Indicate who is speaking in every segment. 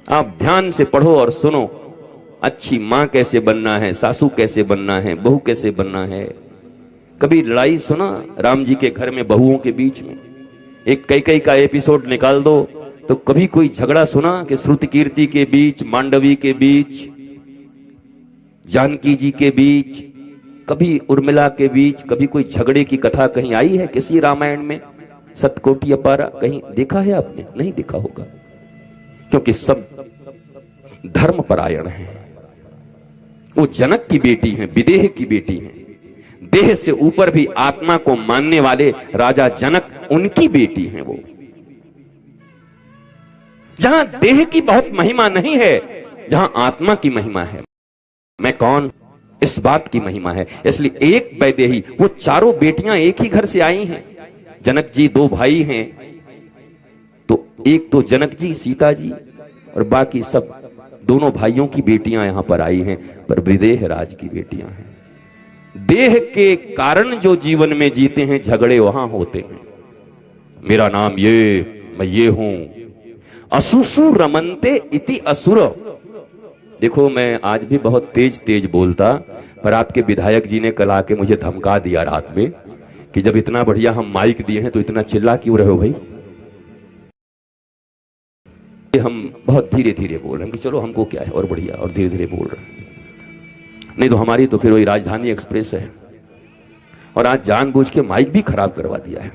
Speaker 1: आप ध्यान से पढ़ो और सुनो, अच्छी माँ कैसे बनना है, सासू कैसे बनना है, बहू कैसे बनना है। कभी लड़ाई सुना राम जी के घर में बहुओं के बीच में? एक कैकेयी का एपिसोड निकाल दो तो कभी कोई झगड़ा सुना कि श्रुति कीर्ति के बीच, मांडवी के बीच, जानकी जी के बीच, कभी उर्मिला के बीच, कभी कोई झगड़े की कथा कहीं आई है किसी रामायण में? सतकोटि अपारा कहीं देखा है आपने? नहीं देखा होगा, क्योंकि सब धर्म परायण हैं। वो जनक की बेटी हैं, विदेह की बेटी हैं, देह से ऊपर भी आत्मा को मानने वाले राजा जनक, उनकी बेटी हैं वो। जहां देह की बहुत महिमा नहीं है, जहां आत्मा की महिमा है। मैं कौन, इस बात की महिमा है। इसलिए एक वैदेही, वो चारों बेटियां एक ही घर से आई हैं। जनक जी दो भाई हैं, तो एक तो जनक जी, सीता जी, और बाकी सब दोनों भाइयों की बेटियां यहां पर आई हैं, पर विदेह राज की बेटियां हैं। देह के कारण जो जीवन में जीते हैं, झगड़े वहां होते हैं। मेरा नाम ये, मैं ये हूं। असुसु रमनते इति असुर। देखो, मैं आज भी बहुत तेज तेज बोलता, पर आपके विधायक जी ने कल आके मुझे धमका दिया रात में कि जब इतना बढ़िया हम माइक दिए हैं तो इतना चिल्ला क्यों रहे हो भाई। हम बहुत धीरे धीरे बोल रहे हैं कि चलो हमको क्या है, और बढ़िया, और धीरे धीरे बोल रहे हैं। नहीं तो हमारी तो फिर वही राजधानी एक्सप्रेस है। और आज जानबूझ के माइक भी खराब करवा दिया है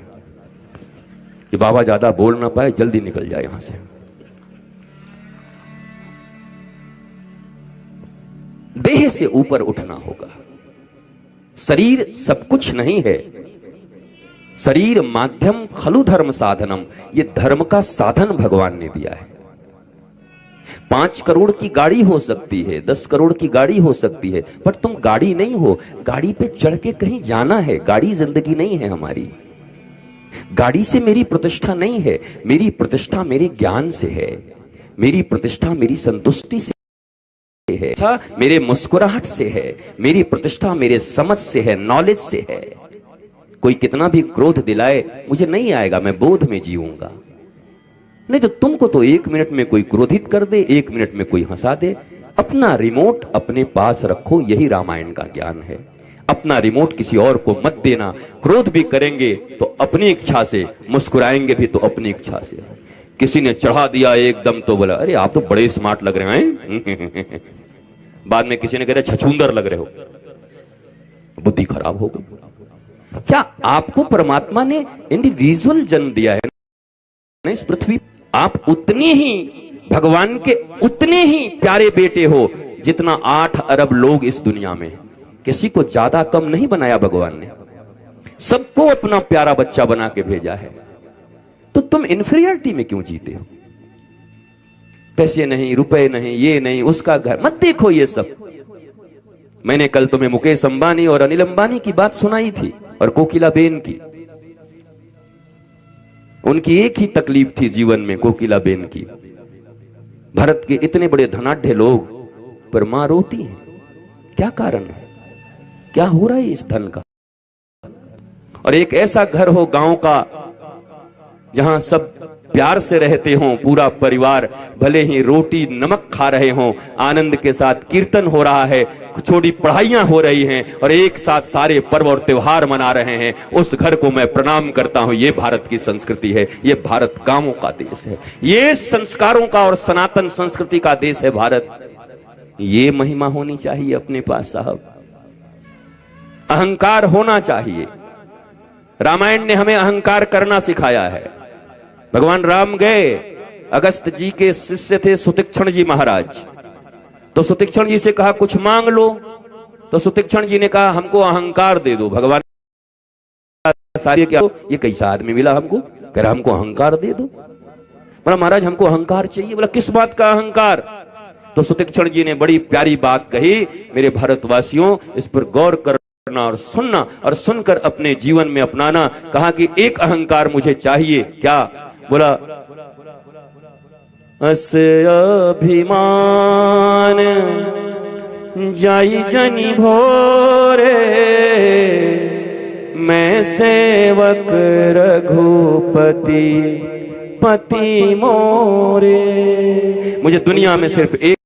Speaker 1: कि बाबा ज्यादा बोल ना पाए, जल्दी निकल जाए यहां से। देह से ऊपर उठना होगा। शरीर सब कुछ नहीं है। शरीर माध्यम खलु धर्म साधनम, ये धर्म का साधन भगवान ने दिया है। 5 करोड़ की गाड़ी हो सकती है, 10 करोड़ की गाड़ी हो सकती है, पर तुम गाड़ी नहीं हो। गाड़ी पे चढ़ के कहीं जाना है। गाड़ी जिंदगी नहीं है हमारी। गाड़ी से मेरी प्रतिष्ठा नहीं है। मेरी प्रतिष्ठा मेरे ज्ञान से है, मेरी प्रतिष्ठा मेरी संतुष्टि से है, मेरे मुस्कुराहट से है, मेरी प्रतिष्ठा मेरे समझ से है, नॉलेज से है। कोई कितना भी क्रोध दिलाए, मुझे नहीं आएगा, मैं बोध में जीऊंगा। नहीं तो तुमको तो 1 मिनट में कोई क्रोधित कर दे, 1 मिनट में कोई हंसा दे। अपना रिमोट अपने पास रखो, यही रामायण का ज्ञान है। अपना रिमोट किसी और को मत देना। क्रोध भी करेंगे तो अपनी इच्छा से, मुस्कुराएंगे भी तो अपनी इच्छा से। किसी ने चढ़ा दिया एकदम तो बोला, अरे आप तो बड़े स्मार्ट लग रहे हैं। बाद में किसी ने कह रहा छछूंदर लग रहे हो, बुद्धि खराब हो गई। क्या आपको परमात्मा ने इंडिविजुअल जन्म दिया है ना इस पृथ्वी? आप उतने ही भगवान के उतने ही प्यारे बेटे हो जितना 8 अरब लोग इस दुनिया में। किसी को ज्यादा कम नहीं बनाया भगवान ने, सबको अपना प्यारा बच्चा बना के भेजा है। तो तुम इन्फीरियरिटी में क्यों जीते हो? पैसे नहीं, रुपए नहीं, ये नहीं, उसका घर मत देखो। ये सब मैंने कल तुम्हें मुकेश अंबानी और अनिल अंबानी की बात सुनाई थी, और कोकिलाबेन की। उनकी एक ही तकलीफ थी जीवन में, कोकिलाबेन की। भारत के इतने बड़े धनाढ्य लोग, पर मां रोती है। क्या कारण है? क्या हो रहा है इस धन का? और एक ऐसा घर हो गांव का जहां सब प्यार से रहते हों, पूरा परिवार, भले ही रोटी नमक खा रहे हों, आनंद के साथ कीर्तन हो रहा है, छोटी पढ़ाइयां हो रही हैं, और एक साथ सारे पर्व और त्योहार मना रहे हैं। उस घर को मैं प्रणाम करता हूं। ये भारत की संस्कृति है, ये भारत गांवों का देश है, ये संस्कारों का और सनातन संस्कृति का देश है भारत। ये महिमा होनी चाहिए अपने पास साहब। अहंकार होना चाहिए। रामायण ने हमें अहंकार करना सिखाया है। भगवान राम गए, अगस्त जी के शिष्य थे सुतीक्षण जी महाराज, तो सुतीक्षण जी से कहा कुछ मांग लो, तो सुतीक्षण जी ने कहा हमको अहंकार दे दो। भगवान सारे क्या, ये कैसा आदमी मिला हमको, कह रहा हमको अहंकार दे दो। बोला महाराज हमको अहंकार चाहिए। बोला किस बात का अहंकार? तो सुतीक्षण जी ने बड़ी प्यारी बात कही, मेरे भारतवासियों इस पर गौर करना और सुनना, और सुनकर अपने जीवन में अपनाना। कहा कि एक अहंकार मुझे चाहिए। क्या? बोला अस अभिमान जाई जनी भोरे, मैं सेवक रघुपति पति मोरे। मुझे दुनिया में सिर्फ एक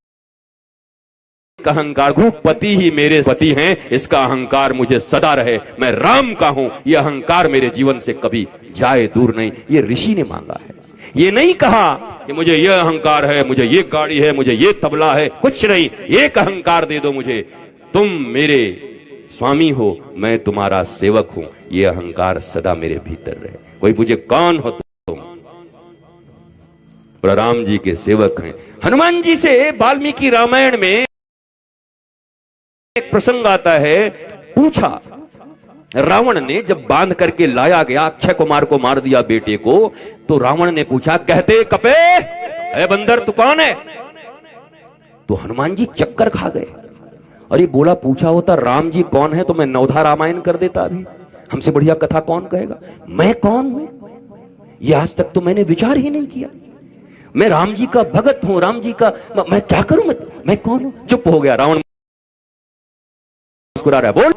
Speaker 1: अहंकार, पति ही मेरे पति हैं, इसका अहंकार मुझे सदा रहे, मैं राम का हूं, यह अहंकार मेरे जीवन से कभी जाए दूर नहीं। ये ऋषि ने मांगा है, ये नहीं कहा कि मुझे यह अहंकार है, मुझे ये गाड़ी है, मुझे ये तबला है, कुछ नहीं, एक अहंकार दे दो मुझे, तुम मेरे स्वामी हो, मैं तुम्हारा सेवक हूं, ये अहंकार सदा मेरे भीतर रहे। कोई पूछे कौन हो तुम? राम जी के सेवक हैं। हनुमान जी से वाल्मीकि रामायण में एक प्रसंग आता है, पूछा रावण ने, जब बांध करके लाया गया, अक्षय कुमार को मार दिया बेटे को, तो रावण ने पूछा, कहते कपे ए बंदर तू कौन है? तो हनुमान जी चक्कर खा गए। अरे बोला, पूछा होता राम जी कौन है तो मैं नवधा रामायण कर देता, अभी हमसे बढ़िया कथा कौन कहेगा। मैं कौन हूं ये आज तक तो मैंने विचार ही नहीं किया। मैं राम जी का भगत हूं, राम जी का, मैं क्या करूं, मैं कौन हूं? चुप हो गया रावण, मुस्कुरा रहा है, बोल।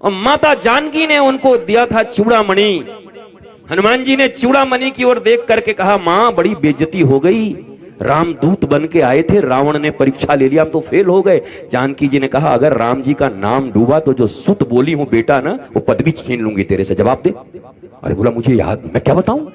Speaker 1: और माता जानकी ने उनको दिया था चूड़ामणि। हनुमान जी ने चूड़ामणि की ओर देख करके कहा, मां बड़ी बेइज्जती हो गई, राम दूत बन के आए थे, रावण ने परीक्षा ले लिया, हम तो फेल हो गए। जानकी जी ने कहा, अगर राम जी का नाम डूबा तो जो सुत बोली हूं बेटा ना, वो पद भी छीन लूंगी तेरे से, जवाब दे। अरे बोला, मुझे याद, मैं क्या बताऊं।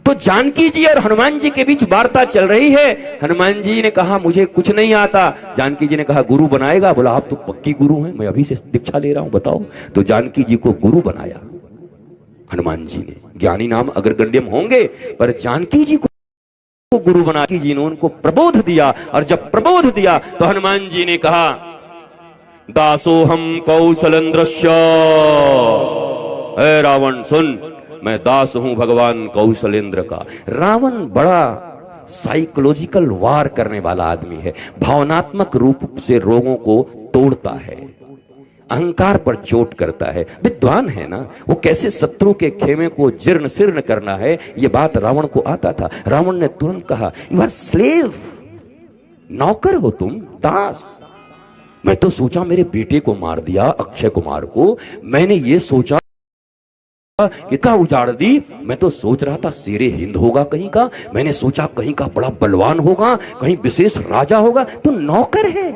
Speaker 1: तो जानकी जी और हनुमान जी के बीच वार्ता चल रही है। हनुमान जी ने कहा, मुझे कुछ नहीं आता। जानकी जी ने कहा, गुरु बनाएगा? बोला, आप तो पक्की गुरु हैं, मैं अभी से दीक्षा ले रहा हूं, बताओ। तो जानकी जी को गुरु बनाया हनुमान जी ने। ज्ञानी नाम अग्रगण्यम होंगे, पर जानकी जी को गुरु बना जी ने उनको प्रबोध दिया। और जब प्रबोध दिया तो हनुमान जी ने कहा, दासोहम कौशलेंद्रस्य। हे रावण सुन, मैं दास हूं भगवान कौशलेंद्र का। रावण बड़ा साइकोलॉजिकल वार करने वाला आदमी है, भावनात्मक रूप से रोगों को तोड़ता है, अहंकार पर चोट करता है, विद्वान है ना, वो कैसे शत्रु के खेमे को जीर्ण शीर्ण करना है, ये बात रावण को आता था। रावण ने तुरंत कहा, यू आर स्लेव, नौकर हो तुम, दास। मैं तो सोचा मेरे बेटे को मार दिया, अक्षय कुमार को, मैंने ये सोचा कि क्या उजाड़ दी। मैं तो सोच रहा था शेरे हिंद होगा कहीं का, मैंने सोचा कहीं का बड़ा बलवान होगा, कहीं विशेष राजा होगा। तो नौकर है,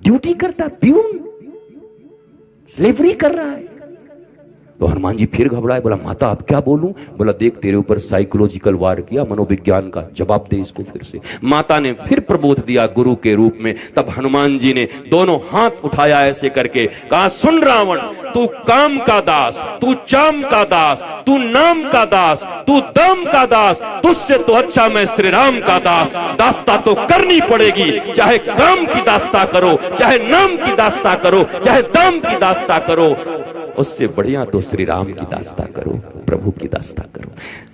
Speaker 1: ड्यूटी करता, प्यून, स्लेवरी कर रहा है। तो हनुमान जी फिर घबराए, बोला, माता अब क्या बोलूं? बोला, देख तेरे ऊपर साइकोलॉजिकल वार किया, मनोविज्ञान का, जवाब दे इसको फिर से। माता ने फिर प्रबोध दिया गुरु के रूप में। तब हनुमान जी ने दोनों हाथ उठाया ऐसे करके, कहा, सुन रावण, तू काम का दास, तू चाम का दास, तू नाम का दास, तू दाम का दास, तुझसे तो अच्छा मैं श्री राम का दास। दास्ता तो करनी पड़ेगी, चाहे काम की दास्ता करो, चाहे नाम की दास्ता करो, चाहे दाम की दास्ता करो, उससे बढ़िया तो श्री राम की दास्ता करो, प्रभु की दास्ता करो।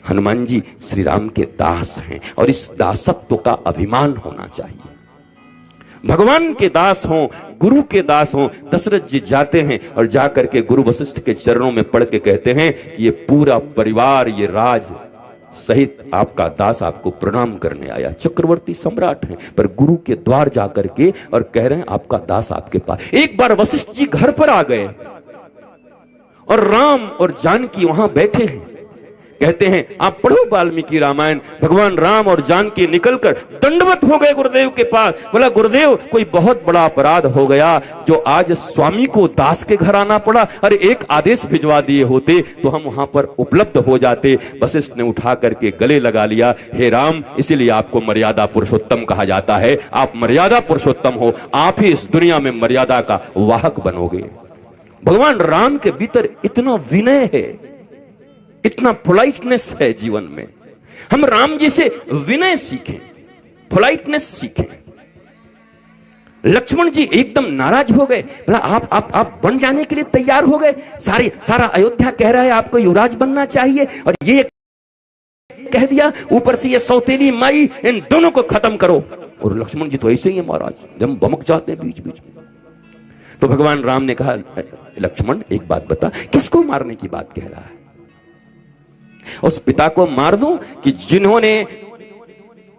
Speaker 1: हनुमान जी श्री राम के दास हैं और इस दासत्व का अभिमान होना चाहिए। भगवान के दास हों, गुरु के दास हों। दशरथ जी जाते हैं और जाकर के गुरु वशिष्ठ के चरणों में पढ़ के कहते हैं कि ये पूरा परिवार, ये राज सहित आपका दास आपको प्रणाम करने आया। चक्रवर्ती सम्राट हैं, पर गुरु के द्वार जाकर के और कह रहे हैं आपका दास आपके पास। एक बार वशिष्ठ जी घर पर आ गए और राम और जानकी वहां बैठे हैं। कहते हैं, आप पढ़ो वाल्मीकि रामायण। भगवान राम और जानकी निकलकर दंडवत हो गए गुरुदेव के पास। बोला, गुरुदेव कोई बहुत बड़ा अपराध हो गया जो आज स्वामी को दास के घर आना पड़ा। अरे एक आदेश भिजवा दिए होते तो हम वहां पर उपलब्ध हो जाते। वशिष्ठ ने उठा करके गले लगा लिया, हे राम, इसीलिए आपको मर्यादा पुरुषोत्तम कहा जाता है। आप मर्यादा पुरुषोत्तम हो, आप ही इस दुनिया में मर्यादा का वाहक बनोगे। भगवान राम के भीतर इतना विनय है, इतना पोलाइटनेस है जीवन में। हम राम जी से विनय सीखें, पोलाइटनेस सीखें। लक्ष्मण जी एकदम नाराज हो गए। बोला, आप बन जाने के लिए तैयार हो गए? सारा अयोध्या कह रहा है आपको युवराज बनना चाहिए और ये कह दिया, ऊपर से ये सौतेली माई, इन दोनों को खत्म करो। और लक्ष्मण जी तो ऐसे ही है महाराज, जब बमक जाते हैं बीच बीच में। तो भगवान राम ने कहा, लक्ष्मण एक बात बता, किसको मारने की बात कह रहा है? उस पिता को मार दूं कि जिन्होंने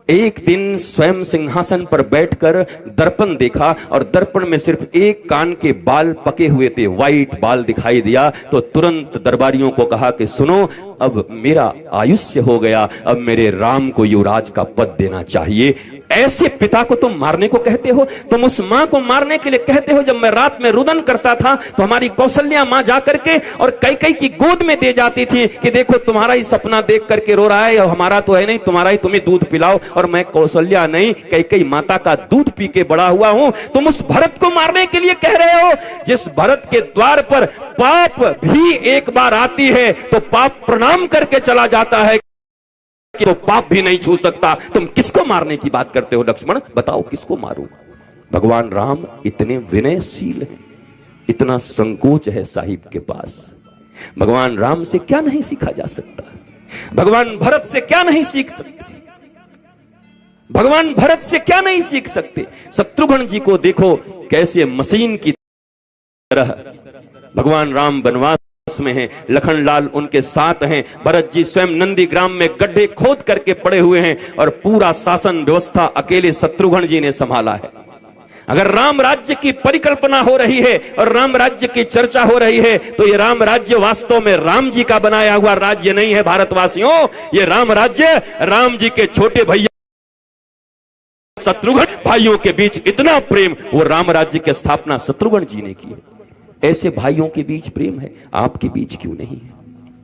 Speaker 1: एक दिन स्वयं सिंहासन पर बैठकर दर्पण देखा और दर्पण में सिर्फ एक कान के बाल पके हुए थे, वाइट बाल दिखाई दिया, तो तुरंत दरबारियों को कहा कि सुनो, अब मेरा आयुष्य हो गया, अब मेरे राम को युवराज का पद देना चाहिए। ऐसे पिता को तुम मारने को कहते हो? तुम उस मां को मारने के लिए कहते हो? जब मैं रात में रुदन करता था तो हमारी कौशल्या मां जाकर के और कैकेयी की गोद में दे जाती थी कि देखो तुम्हारा ही सपना देख करके रो रहा है, और हमारा तो है नहीं, तुम्हारा ही, तुम्हें दूध पिलाओ। और मैं कौशल्या नहीं, कैकेयी माता का दूध पी के बड़ा हुआ हूं। तुम उस भरत को मारने के लिए कह रहे हो, जिस भरत के द्वार पर पाप भी एक बार आती है तो पाप प्रणाम करके चला जाता है, कि तो पाप भी नहीं छू सकता। तुम किसको मारने की बात करते हो लक्ष्मण? बताओ किसको मारूं? भगवान राम इतने विनयशील हैं, इतना संकोच है साहिब के पास। भगवान राम से क्या नहीं सीखा जा सकता? भगवान भरत से क्या नहीं सीख सकते? भगवान भरत से क्या नहीं सीख सकते? शत्रुघ्न जी को देखो कैसे मशीन की तरह भगवान राम वनवास में हैं, लखनलाल उनके साथ हैं, भरत जी स्वयं नंदीग्राम में गड्ढे खोद करके पड़े हुए हैं और पूरा शासन व्यवस्था अकेले शत्रुघ्न जी ने संभाला है। अगर राम राज्य की परिकल्पना हो रही है और राम राज्य की चर्चा हो रही है तो ये राम राज्य वास्तव में राम जी का बनाया हुआ राज्य नहीं है भारतवासियों। ये राम राज्य राम जी के छोटे भैया शत्रुघ्न भाइयों के बीच इतना प्रेम, वो राम राज्य की स्थापना शत्रुघ्न जी ने की है। ऐसे भाइयों के बीच प्रेम है, आपके बीच क्यों नहीं है?